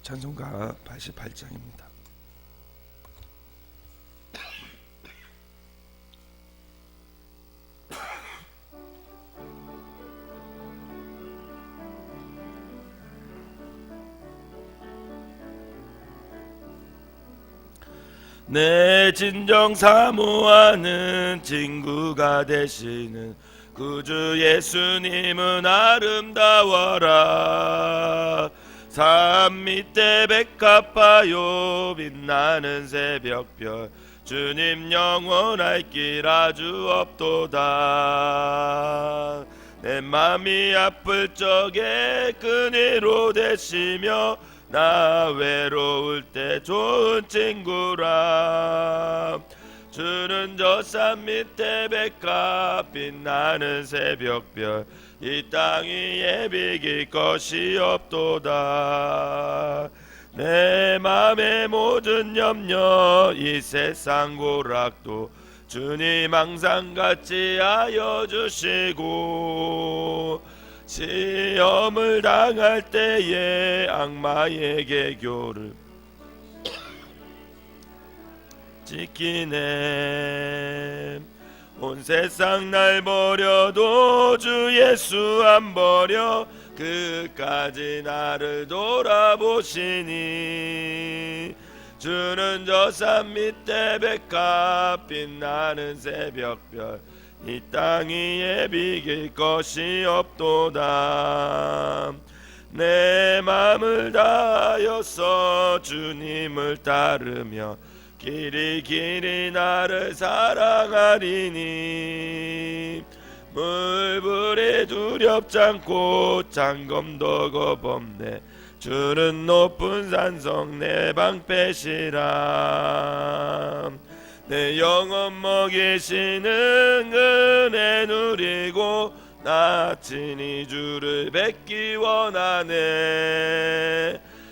찬송가 88장입니다. 내 진정 사모하는 친구가 되시는 구주 예수님은 아름다워라. 산 밑에 백합화요 빛나는 새벽별 주님 영원할 길 아주 없도다. 내 맘이 아플 적에 그니로 되시며 나 외로울 때 좋은 친구라. 주는 저 산 밑에 백합 빛나는 새벽별 이 땅 위에 비길 것이 없도다. 내 맘의 모든 염려 이 세상 고락도 주님 항상 같이 하여 주시고 시험을 당할 때에 악마의 개교를 지키네. 온 세상 날 버려도 주 예수 안 버려 그까지 나를 돌아보시니. 주는 저 산 밑에 백합 빛나는 새벽별 이 땅 위에 비길 것이 없도다. 내 맘을 다하여서 주님을 따르며 길이 길이 나를 사랑하리니. 물불이 두렵지 않고 장검도 겁없네. 주는 높은 산성 내 방패시라. 내 영혼 먹이시는 은혜 누리고 나 친히 주를 뵙기 원하네.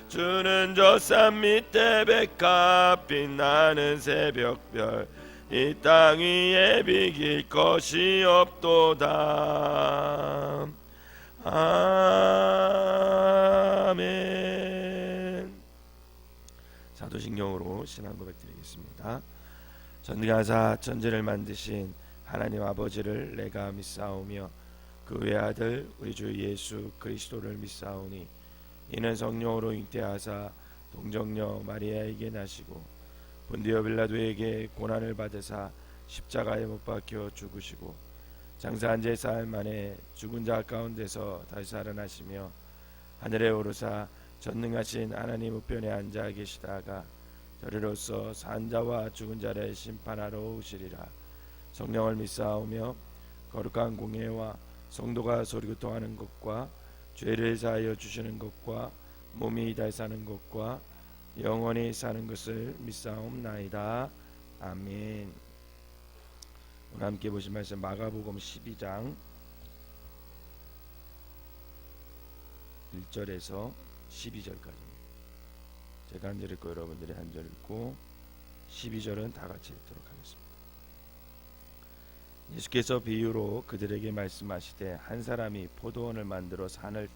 주는 저 산 밑에 백합 빛나는 새벽별 이 땅 위에 비길 것이 없도다. 아멘. 사도신경으로 신앙 고백드리겠습니다. 전능하사 천지를 만드신 하나님 아버지를 내가 믿사오며 그 외아들 우리 주 예수 그리스도를 믿사오니 이는 성령으로 잉태하사 동정녀 마리아에게 나시고 본디오 빌라도에게 고난을 받으사 십자가에 못 박혀 죽으시고 장사한 지 사흘 만에 죽은 자 가운데서 다시 살아나시며 하늘에 오르사 전능하신 하나님 우편에 앉아 계시다가 저리로서 산 자와 죽은 자를 심판하러 오시리라. 성령을 믿사오며 거룩한 공예와 성도가 소리교통하는 것과 죄를 사하여 주시는 것과 몸이 다시 사는 것과 영원히 사는 것을 믿사옵나이다. 아멘. 오늘 함께 보신 말씀 마가복음 12장 1절에서 12절까지입니다. 제가 한 절 읽고 여러분들이 한 절 읽고 12절은 다 같이 읽도록 하겠습니다. 예수께서 비유로 그들에게 말씀하시되 한 사람이 포도원을 만들어 산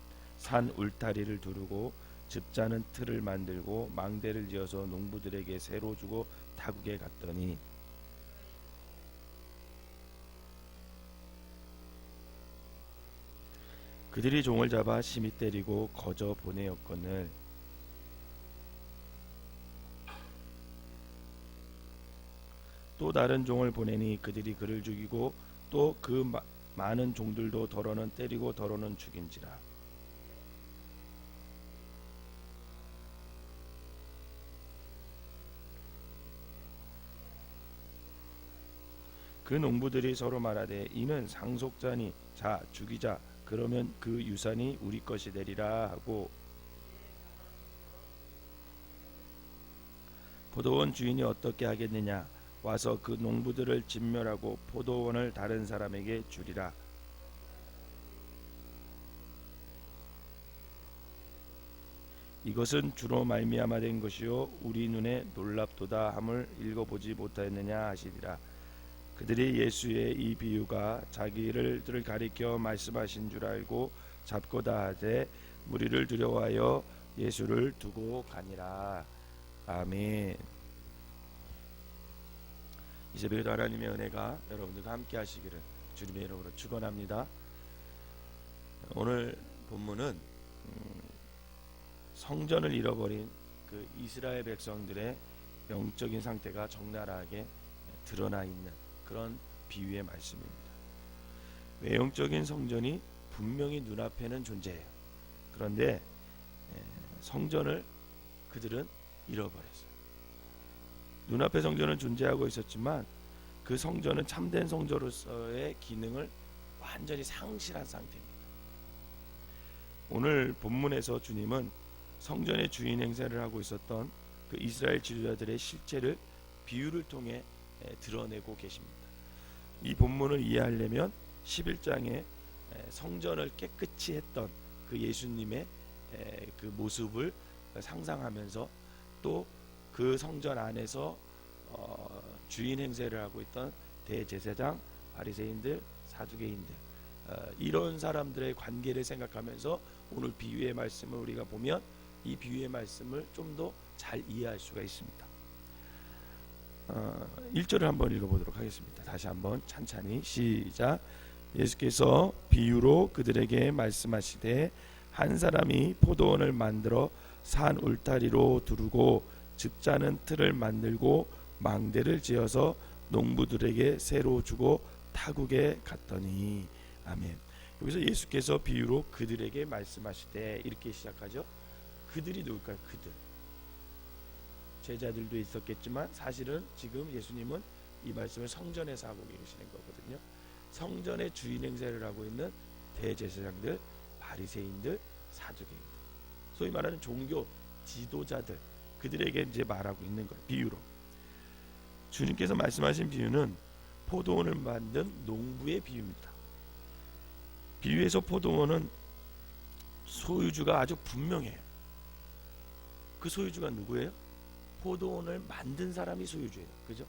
울타리를 두르고 즙자는 틀을 만들고 망대를 지어서 농부들에게 새로 주고 타국에 갔더니 그들이 종을 잡아 심히 때리고 거저 보내었거늘 또 다른 종을 보내니 그들이 그를 죽이고 또 그 많은 종들도 더러는 때리고 더러는 죽인지라. 그 농부들이 서로 말하되 이는 상속자니 자 죽이자 그러면 그 유산이 우리 것이 되리라 하고 포도원 주인이 어떻게 하겠느냐 와서 그 농부들을 진멸하고 포도원을 다른 사람에게 주리라. 이것은 주로 말미암아 된 것이요 우리 눈에 놀랍도다 함을 읽어보지 못하였느냐 하시리라. 그들이 예수의 이 비유가 자기를 가리켜 말씀하신 줄 알고 잡고다 하되 무리를 두려워하여 예수를 두고 가니라. 아멘. 이 새벽에도 하나님의 은혜가 여러분들과 함께 하시기를 주님의 이름으로 축원합니다. 오늘 본문은 성전을 잃어버린 그 이스라엘 백성들의 영적인 상태가 적나라하게 드러나 있는 그런 비유의 말씀입니다. 외형적인 성전이 분명히 눈앞에는 존재해요. 그런데 성전을 그들은 잃어버렸어요. 눈앞에 성전은 존재하고 있었지만 그 성전은 참된 성전으로서의 기능을 완전히 상실한 상태입니다. 오늘 본문에서 주님은 성전의 주인 행세를 하고 있었던 그 이스라엘 지도자들의 실체를 비유를 통해 드러내고 계십니다. 이 본문을 이해하려면 11장에 성전을 깨끗이 했던 그 예수님의 그 모습을 상상하면서 또 그 성전 안에서 주인 행세를 하고 있던 대제사장, 바리새인들, 사두개인들 이런 사람들의 관계를 생각하면서 오늘 비유의 말씀을 우리가 보면 이 비유의 말씀을 좀 더 잘 이해할 수가 있습니다. 1절을 한번 읽어보도록 하겠습니다. 다시 한번 찬찬히 시작. 예수께서 비유로 그들에게 말씀하시되 한 사람이 포도원을 만들어 산 울타리로 두르고 즙자는 틀을 만들고 망대를 지어서 농부들에게 새로 주고 타국에 갔더니. 아멘. 여기서 예수께서 비유로 그들에게 말씀하시되 이렇게 시작하죠. 그들이 누굴까요? 그들. 제자들도 있었겠지만 사실은 지금 예수님은 이 말씀을 성전에서 하고 계시는 거거든요. 성전의 주인 행세를 하고 있는 대제사장들, 바리새인들, 사두개인들, 소위 말하는 종교 지도자들, 그들에게 이제 말하고 있는 거예요. 비유로. 주님께서 말씀하신 비유는 포도원을 만든 농부의 비유입니다. 비유에서 포도원은 소유주가 아주 분명해요. 그 소유주가 누구예요? 포도원을 만든 사람이 소유주예요. 그죠?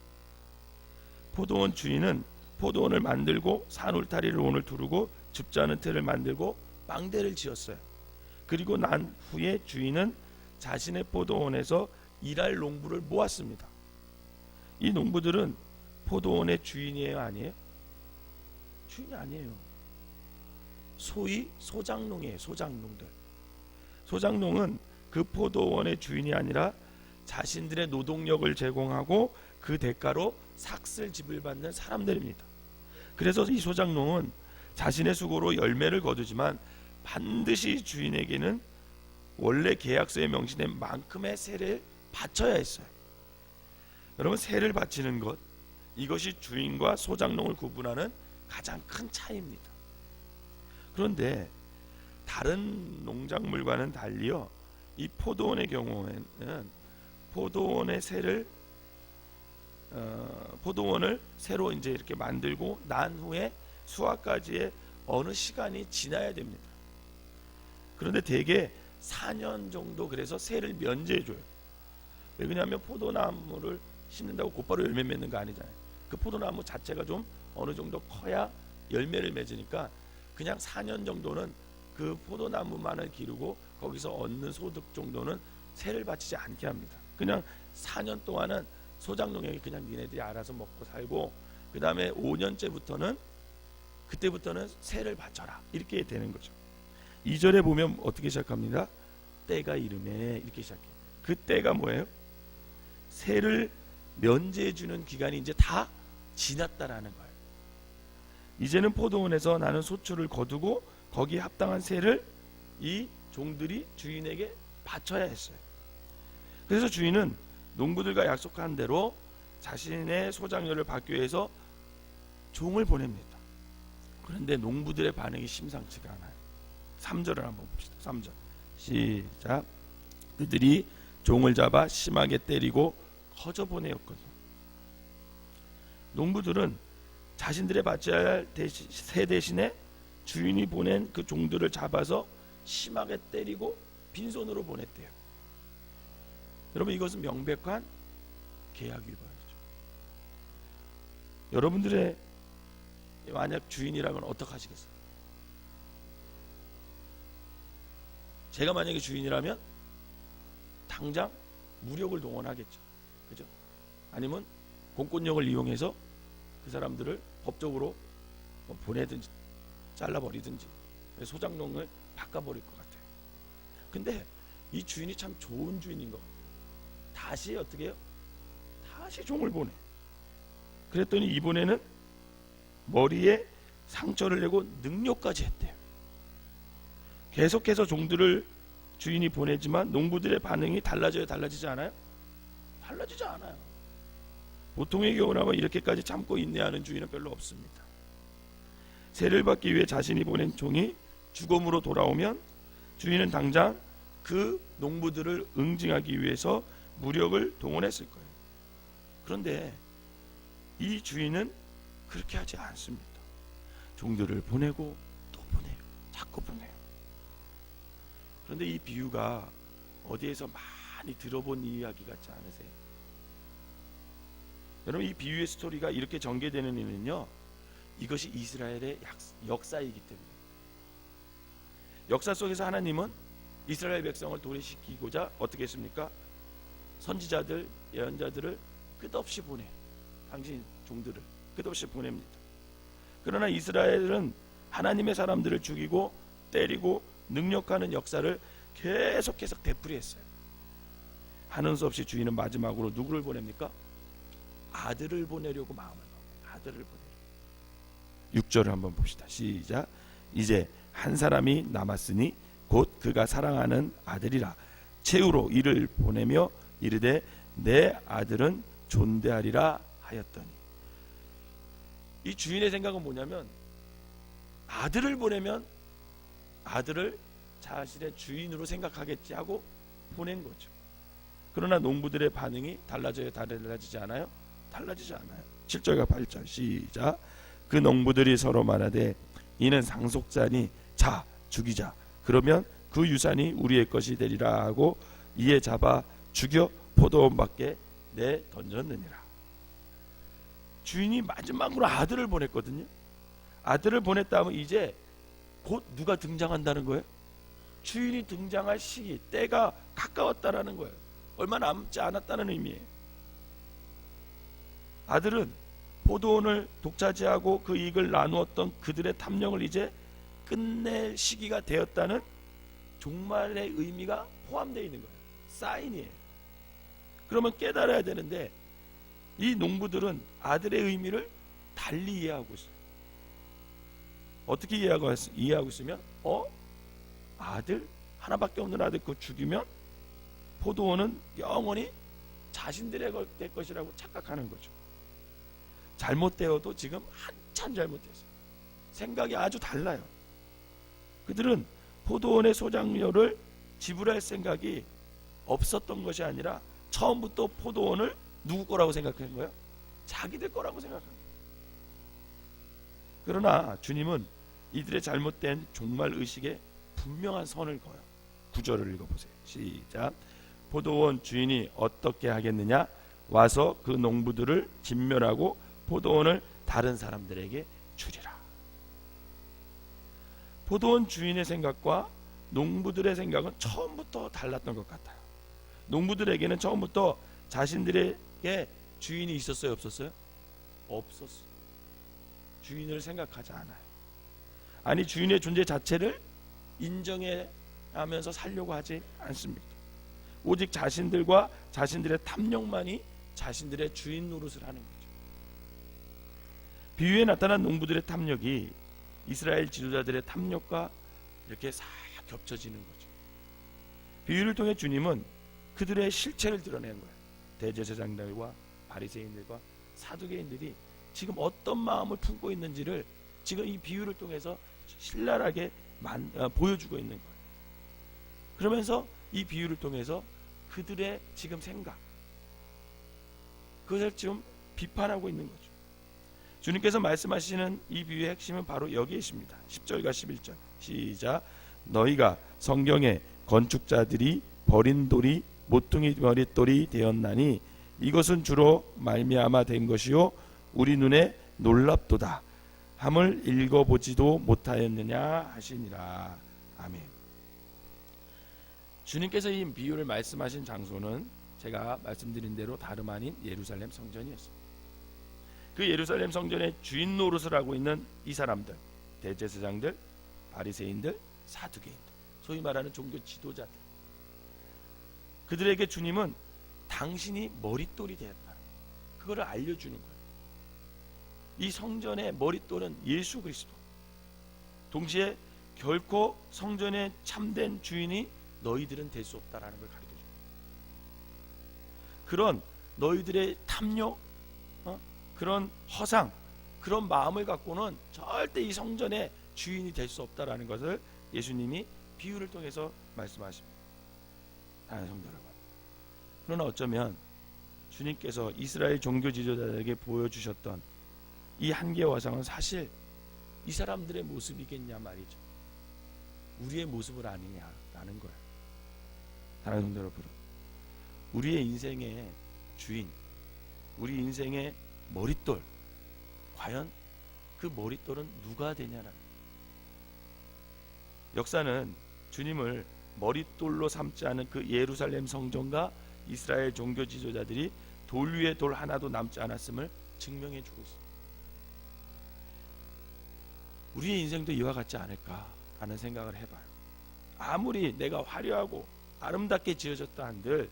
포도원 주인은 포도원을 만들고 산 울타리를 오늘 두르고 줍자는 틀을 만들고 망대를 지었어요. 그리고 난 후에 주인은 자신의 포도원에서 일할 농부를 모았습니다. 이 농부들은 포도원의 주인이에요, 아니에요? 주인이 아니에요. 소위 소장농이에요. 소장농들. 소장농은 그 포도원의 주인이 아니라 자신들의 노동력을 제공하고 그 대가로 삭슬집을 받는 사람들입니다. 그래서 이 소장농은 자신의 수고로 열매를 거두지만 반드시 주인에게는 원래 계약서에 명시된 만큼의 세를 바쳐야 했어요. 여러분, 세를 바치는 것, 이것이 주인과 소장농을 구분하는 가장 큰 차이입니다. 그런데 다른 농작물과는 달리요, 이 포도원의 경우에는 포도원의 세를 포도원을 새로 이제 이렇게 만들고 난 후에 수확까지의 어느 시간이 지나야 됩니다. 그런데 대개 4년 정도 그래서 세를 면제해줘요. 왜 그러냐면 포도나무를 심는다고 곧바로 열매 맺는 거 아니잖아요. 그 포도나무 자체가 좀 어느 정도 커야 열매를 맺으니까 그냥 4년 정도는 그 포도나무만을 기르고 거기서 얻는 소득 정도는 세를 바치지 않게 합니다. 그냥 4년 동안은 소장농에게 그냥 니네들이 알아서 먹고 살고, 그 다음에 5년째부터는 그때부터는 세를 바쳐라, 이렇게 되는 거죠. 2절에 보면 어떻게 시작합니다. 때가 이름에, 이렇게 시작해요. 그 때가 뭐예요? 세를 면제해 주는 기간이 이제 다 지났다라는 거예요. 이제는 포도원에서 나는 소출을 거두고 거기에 합당한 세를 이 종들이 주인에게 바쳐야 했어요. 그래서 주인은 농부들과 약속한 대로 자신의 소작료를 받기 위해서 종을 보냅니다. 그런데 농부들의 반응이 심상치가 않아요. 3절을 한번 봅시다. 3절 시작. 그들이 종을 잡아 심하게 때리고 거저 보내었거든. 농부들은 자신들의 바쳐야 할 세 대신에 주인이 보낸 그 종들을 잡아서 심하게 때리고 빈손으로 보냈대요. 여러분, 이것은 명백한 계약 위반이죠. 여러분들의 만약 주인이라면 어떻게 하시겠어요? 제가 만약에 주인이라면 당장 무력을 동원하겠죠. 그죠? 아니면 공권력을 이용해서 그 사람들을 법적으로 보내든지 잘라버리든지 소장농을 바꿔버릴 것 같아요. 근데 이 주인이 참 좋은 주인인 것 같아요. 다시 어떻게 해요? 다시 종을 보내. 그랬더니 이번에는 머리에 상처를 내고 능욕까지 했대요. 계속해서 종들을 주인이 보내지만 농부들의 반응이 달라져요? 달라지지 않아요? 달라지지 않아요. 보통의 경우라면 이렇게까지 참고 인내하는 주인은 별로 없습니다. 세를 받기 위해 자신이 보낸 종이 죽음으로 돌아오면 주인은 당장 그 농부들을 응징하기 위해서 무력을 동원했을 거예요. 그런데 이 주인은 그렇게 하지 않습니다. 종들을 보내고 또 보내요. 자꾸 보내요. 그런데 이 비유가 어디에서 많이 들어본 이야기 같지 않으세요? 여러분, 이 비유의 스토리가 이렇게 전개되는 이유는요, 이것이 이스라엘의 역사이기 때문에. 역사 속에서 하나님은 이스라엘 백성을 도래시키고자 어떻게 했습니까? 선지자들, 예언자들을 끝없이 보내. 당신 종들을 끝없이 보냅니다. 그러나 이스라엘은 하나님의 사람들을 죽이고 때리고 능력하는 역사를 계속해서 되풀이했어요. 하는 수 없이 주인은 마지막으로 누구를 보냅니까? 아들을 보내려고 마음을 먹어요. 아들을 보내려고. 6절을 한번 봅시다. 시작. 이제 한 사람이 남았으니 곧 그가 사랑하는 아들이라. 최후로 이를 보내며 이르되 내 아들은 존대하리라 하였더니. 이 주인의 생각은 뭐냐면 아들을 보내면 아들을 자신의 주인으로 생각하겠지 하고 보낸 거죠. 그러나 농부들의 반응이 달라져요? 달라지지 않아요? 달라지지 않아요. 7절과 8절 시작. 그 농부들이 서로 말하되 이는 상속자니 자 죽이자. 그러면 그 유산이 우리의 것이 되리라 하고 이에 잡아 죽여 포도원 밖에 내 던졌느니라. 주인이 마지막으로 아들을 보냈거든요. 아들을 보냈다면 이제 곧 누가 등장한다는 거예요? 주인이 등장할 시기, 때가 가까웠다라는 거예요. 얼마 남지 않았다는 의미예요. 아들은 포도원을 독차지하고 그 이익을 나누었던 그들의 탐령을 이제 끝낼 시기가 되었다는 종말의 의미가 포함되어 있는 거예요. 사인이에요. 그러면 깨달아야 되는데 이 농부들은 아들의 의미를 달리 이해하고 있어요. 어떻게 이해하고 있으면 아들? 하나밖에 없는 아들 그거 죽이면 포도원은 영원히 자신들의 될 것이라고 착각하는 거죠. 잘못되어도 지금 한참 잘못됐어요. 생각이 아주 달라요. 그들은 포도원의 소장료를 지불할 생각이 없었던 것이 아니라 처음부터 포도원을 누구 거라고 생각한 거예요? 자기들 거라고 생각한 거예요. 그러나 주님은 이들의 잘못된 종말 의식에 분명한 선을 그어요. 9절을 읽어보세요. 시작. 포도원 주인이 어떻게 하겠느냐? 와서 그 농부들을 진멸하고 포도원을 다른 사람들에게 주리라. 포도원 주인의 생각과 농부들의 생각은 처음부터 달랐던 것 같아요. 농부들에게는 처음부터 자신들에게 주인이 있었어요? 없었어요? 없었어요. 주인을 생각하지 않아요. 아니, 주인의 존재 자체를 인정하면서 살려고 하지 않습니다. 오직 자신들과 자신들의 탐욕만이 자신들의 주인 노릇을 하는 거죠. 비유에 나타난 농부들의 탐욕이 이스라엘 지도자들의 탐욕과 이렇게 싹 겹쳐지는 거죠. 비유를 통해 주님은 그들의 실체를 드러낸 거예요. 대제사장들과 바리새인들과 사두개인들이 지금 어떤 마음을 품고 있는지를 지금 이 비유를 통해서 신랄하게 보여주고 있는 거예요. 그러면서 이 비유를 통해서 그들의 지금 생각, 그것을 지금 비판하고 있는 거죠. 주님께서 말씀하시는 이 비유의 핵심은 바로 여기에 있습니다. 10절과 11절 시작. 너희가 성경에 건축자들이 버린 돌이 모퉁이 머릿돌이 되었나니 이것은 주로 말미암아 된 것이요 우리 눈에 놀랍도다 함을 읽어보지도 못하였느냐 하시니라. 아멘. 주님께서 이 비유를 말씀하신 장소는 제가 말씀드린 대로 다름 아닌 예루살렘 성전이었습니다. 그 예루살렘 성전의 주인 노릇을 하고 있는 이 사람들, 대제사장들, 바리새인들, 사두개인들, 소위 말하는 종교 지도자들, 그들에게 주님은 당신이 머릿돌이 되었다, 그거를 알려주는 거예요. 이 성전의 머릿돌은 예수 그리스도, 동시에 결코 성전의 참된 주인이 너희들은 될 수 없다라는 걸 가르쳐줍니다. 그런 너희들의 탐욕, 그런 허상, 그런 마음을 갖고는 절대 이 성전의 주인이 될 수 없다라는 것을 예수님이 비유를 통해서 말씀하십니다. 사랑하는 성도 여러분, 그러나 어쩌면 주님께서 이스라엘 종교 지도자들에게 보여주셨던 이 한계와 화상은 사실 이 사람들의 모습이겠냐 말이죠. 우리의 모습을 아니냐라는 거예요. 사랑하는 성도 여러분, 우리의 인생의 주인, 우리 인생의 머릿돌, 과연 그 머릿돌은 누가 되냐라는, 역사는 주님을 머릿돌로 삼지 않은 그 예루살렘 성전과 이스라엘 종교 지도자들이 돌 위에 돌 하나도 남지 않았음을 증명해 주고 있습니다. 우리의 인생도 이와 같지 않을까 하는 생각을 해봐요. 아무리 내가 화려하고 아름답게 지어졌다 한들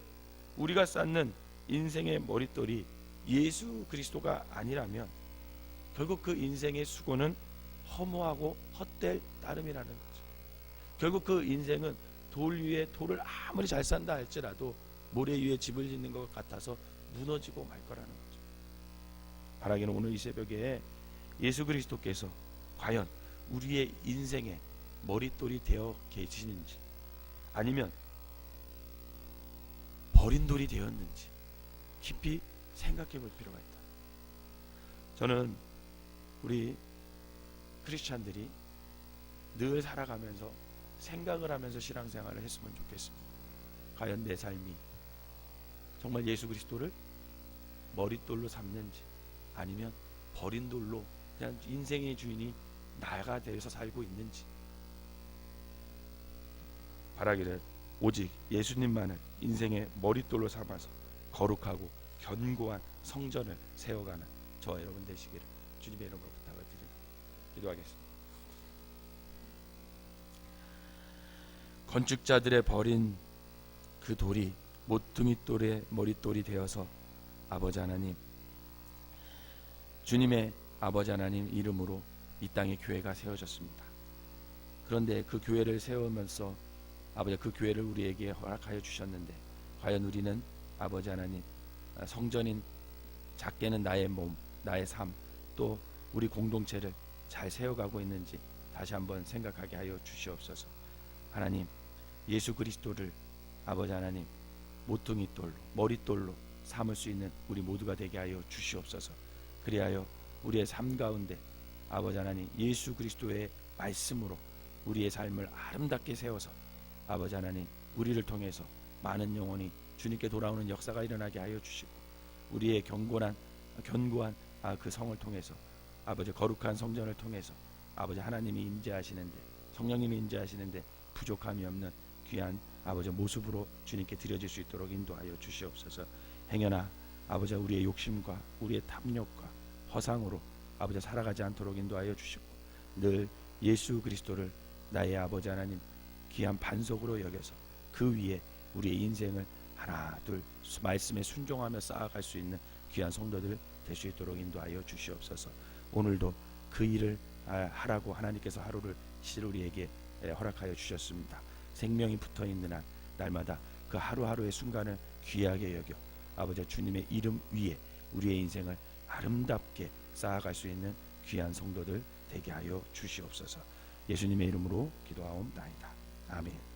우리가 쌓는 인생의 머릿돌이 예수 그리스도가 아니라면 결국 그 인생의 수고는 허무하고 헛될 따름이라는 거죠. 결국 그 인생은 돌 위에 돌을 아무리 잘 쌓는다 할지라도 모래 위에 집을 짓는 것 같아서 무너지고 말 거라는 거죠. 바라기는 오늘 이 새벽에 예수 그리스도께서 과연 우리의 인생의 머릿돌이 되어 계시는지, 아니면 버린 돌이 되었는지 깊이 생각해 볼 필요가 있다. 저는 우리 크리스찬들이 늘 살아가면서 생각을 하면서 신앙생활을 했으면 좋겠습니다. 과연 내 삶이 정말 예수 그리스도를 머릿돌로 삼는지, 아니면 버린 돌로 그냥 인생의 주인이 나가 되어서 살고 있는지. 바라기를 오직 예수님만을 인생의 머릿돌로 삼아서 거룩하고 견고한 성전을 세워가는 저와 여러분 되시기를 주님의 이름으로 부탁을 드립니다. 기도하겠습니다. 건축자들의 버린 그 돌이 모퉁이 돌의 머릿돌이 되어서 아버지 하나님, 주님의 아버지 하나님 이름으로 이 땅에 교회가 세워졌습니다. 그런데 그 교회를 세우면서 아버지 그 교회를 우리에게 허락하여 주셨는데, 과연 우리는 아버지 하나님 성전인 작게는 나의 몸, 나의 삶, 또 우리 공동체를 잘 세워가고 있는지 다시 한번 생각하게 하여 주시옵소서. 하나님, 예수 그리스도를 아버지 하나님 모퉁이 돌로, 머릿돌로 삼을 수 있는 우리 모두가 되게 하여 주시옵소서. 그리하여 우리의 삶 가운데 아버지 하나님 예수 그리스도의 말씀으로 우리의 삶을 아름답게 세워서 아버지 하나님 우리를 통해서 많은 영혼이 주님께 돌아오는 역사가 일어나게 하여 주시고, 우리의 견고한 그 성을 통해서 아버지 거룩한 성전을 통해서 아버지 하나님이 임재하시는데, 성령님이 임재하시는데 부족함이 없는 귀한 아버지 모습으로 주님께 드려질 수 있도록 인도하여 주시옵소서. 행여나 아버지 우리의 욕심과 우리의 탐욕과 허상으로 아버지 살아가지 않도록 인도하여 주시고, 늘 예수 그리스도를 나의 아버지 하나님 귀한 반석으로 여겨서 그 위에 우리의 인생을 하나 둘 말씀에 순종하며 쌓아갈 수 있는 귀한 성도들 될 수 있도록 인도하여 주시옵소서. 오늘도 그 일을 하라고 하나님께서 하루를 우리에게 허락하여 주셨습니다. 생명이 붙어있는 한 날마다 그 하루하루의 순간을 귀하게 여겨 아버지 주님의 이름 위에 우리의 인생을 아름답게 쌓아갈 수 있는 귀한 성도들 되게 하여 주시옵소서. 예수님의 이름으로 기도하옵나이다. 아멘.